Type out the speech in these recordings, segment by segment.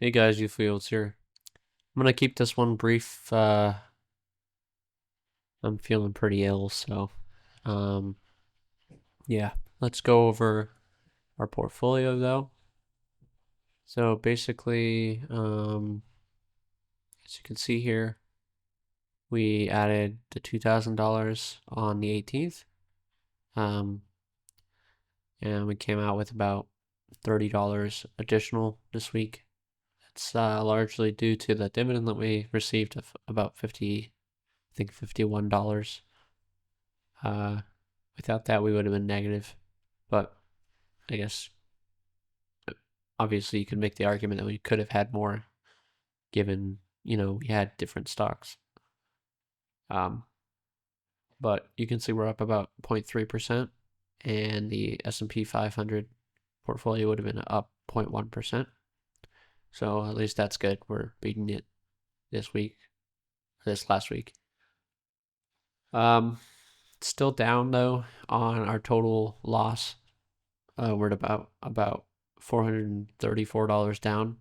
Hey guys, you Fields here. I'm gonna keep this one brief. I'm feeling pretty ill, so um, yeah. Let's go over our portfolio though. So basically, as you can see here, we added the $2,000 on the 18th, um, and we came out with about $30 additional this week. It's largely due to the dividend that we received of about $51. Uh, Without that, we would have been negative. But I guess obviously you could make the argument that we could have had more given, we had different stocks. Um, but you can see we're up about 0.3%, and the S&P 500 portfolio would have been up 0.1%. So at least that's good. We're beating it this last week. Still down though on our total loss. We're at about $434 down.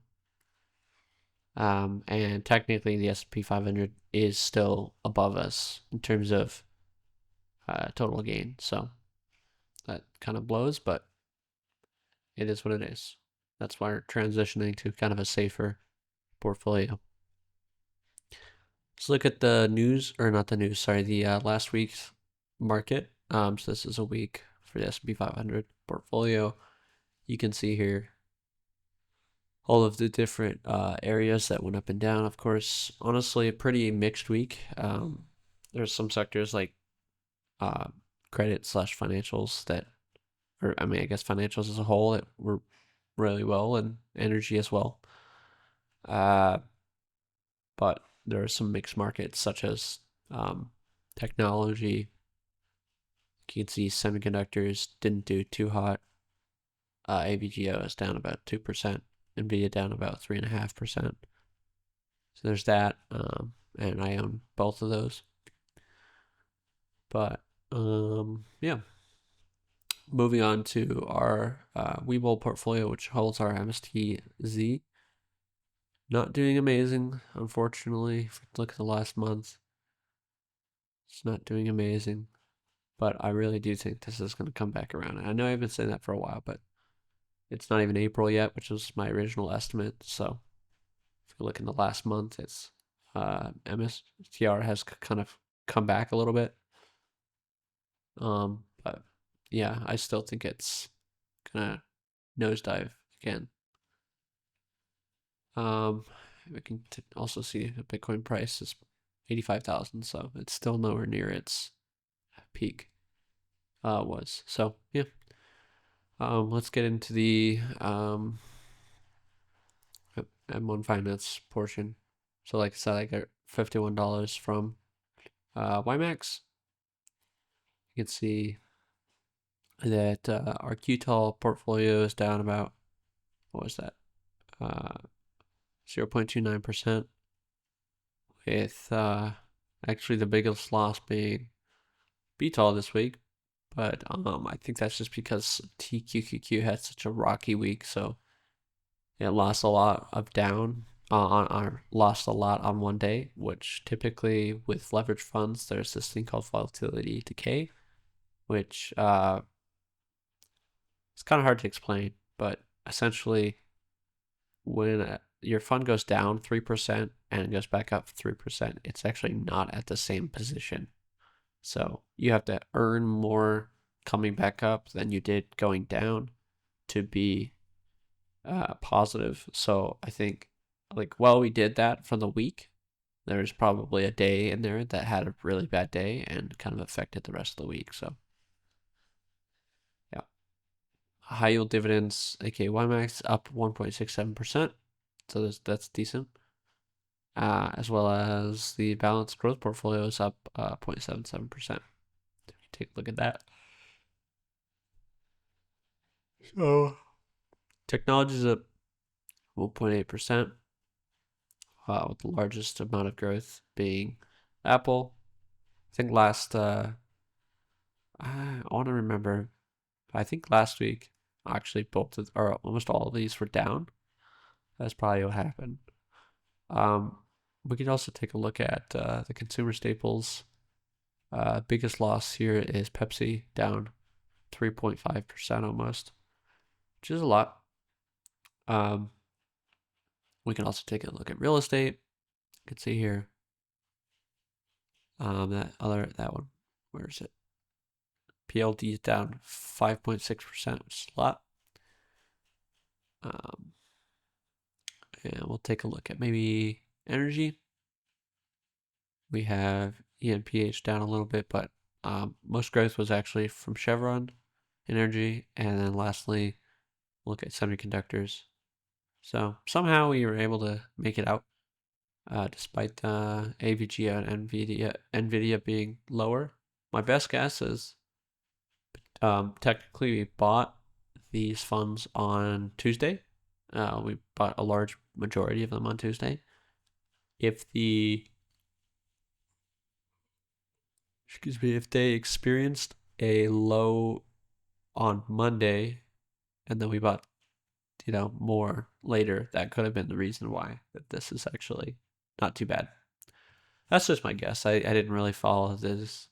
And technically the S&P 500 is still above us in terms of total gain. So that kind of blows, but it is what it is. That's why we're transitioning to kind of a safer portfolio. Let's look at the news, or not the news, sorry, the last week's market. So this is a week for the S&P 500 portfolio. You can see here all of the different areas that went up and down. Of course, honestly, a pretty mixed week. There's some sectors like credit slash financials that, or I mean, I guess financials as a whole, that were really well, and energy as well. But there are some mixed markets such as technology. You can see semiconductors didn't do too hot. AVGO is down about 2%. NVIDIA down about 3.5%. So there's that, and I own both of those. But yeah. Moving on to our Webull portfolio, which holds our MSTZ. Not doing amazing, unfortunately. If we look at the last month, it's not doing amazing. But I really do think this is going to come back around. And I know I've been saying that for a while, but it's not even April yet, which was my original estimate. So if you look in the last month, it's MSTR has kind of come back a little bit. But yeah, I still think it's gonna nosedive again. We can also see the Bitcoin price is 85,000, so it's still nowhere near its peak was. So yeah, let's get into the M1 Finance portion. So like I said, I got $51 from YMAX. You can see that our QTAL portfolio is down about, what was that? 0.29%, with actually the biggest loss being BTAL this week. But I think that's just because TQQQ had such a rocky week, so it lost a lot of down lost a lot on one day, which typically with leverage funds there's this thing called volatility decay, which it's kind of hard to explain, but essentially when your fund goes down 3% and goes back up 3%, it's actually not at the same position. So you have to earn more coming back up than you did going down to be positive. So I think, we did that for the week. There's probably a day in there that had a really bad day and kind of affected the rest of the week. So yeah, high yield dividends, aka YMAX, up 1.67%. So that's decent. As well as the balanced growth portfolio is up 0.77%. Take a look at that. So technology is up 1.8%, with the largest amount of growth being Apple. I think I want to remember, I think last week, actually, both or almost all of these were down. That's probably what happened. Um, we could also take a look at the consumer staples. Biggest loss here is Pepsi, down 3.5% almost, which is a lot. Um, we can also take a look at real estate. You can see here that one. Where is it? PLD is down 5.6%, which is a lot. And we'll take a look at maybe energy. We have ENPH down a little bit, but most growth was actually from Chevron Energy. And then lastly, look at semiconductors. So somehow we were able to make it out, despite AVG and NVIDIA being lower. My best guess is technically we bought these funds on Tuesday. We bought a large majority of them on Tuesday. If they experienced a low on Monday and then we bought, more later, that could have been the reason why that this is actually not too bad. That's just my guess. I didn't really follow these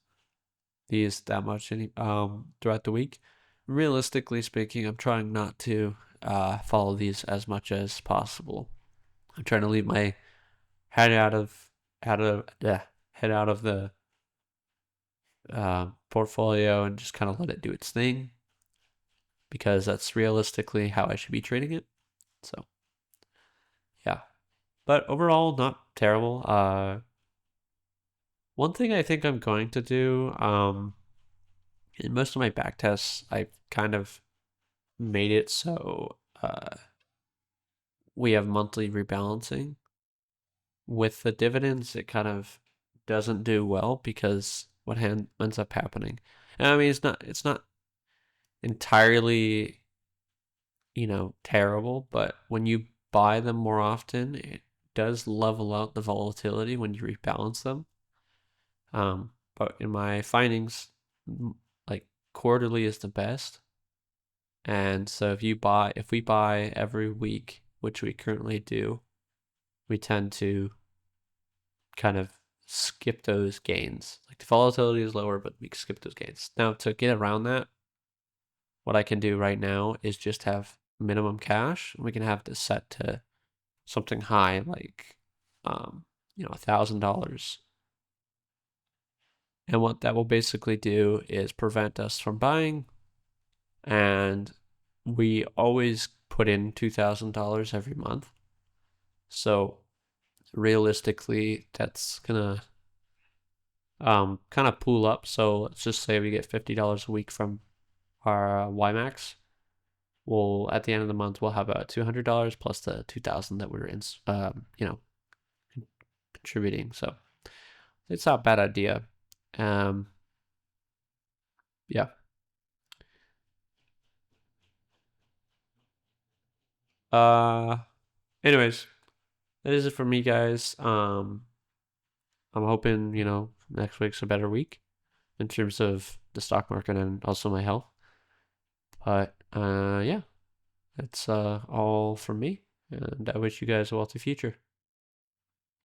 that much throughout the week. Realistically speaking, I'm trying not to follow these as much as possible. I'm trying to leave my head out of the portfolio and just kind of let it do its thing, because that's realistically how I should be trading it. So, yeah. But overall, not terrible. One thing I think I'm going to do, in most of my back tests, I've kind of made it so we have monthly rebalancing. With the dividends, it kind of doesn't do well because what ends up happening. And I mean, it's not entirely, terrible, but when you buy them more often, it does level out the volatility when you rebalance them. But in my findings, like quarterly is the best. And so if we buy every week, which we currently do, we tend to kind of skip those gains. Like the volatility is lower, but we skip those gains. Now, to get around that, what I can do right now is just have minimum cash. We can have this set to something high, like $1,000. And what that will basically do is prevent us from buying. And we always put in $2,000 every month. So realistically, that's gonna kind of pool up. So let's just say we get $50 a week from our YMAX. Well, at the end of the month, we'll have about $200 plus the $2,000 that we're in, contributing. So it's not a bad idea. Yeah. Anyways, that is it for me, guys. I'm hoping, next week's a better week in terms of the stock market and also my health. But yeah, that's all from me, and I wish you guys a wealthy future.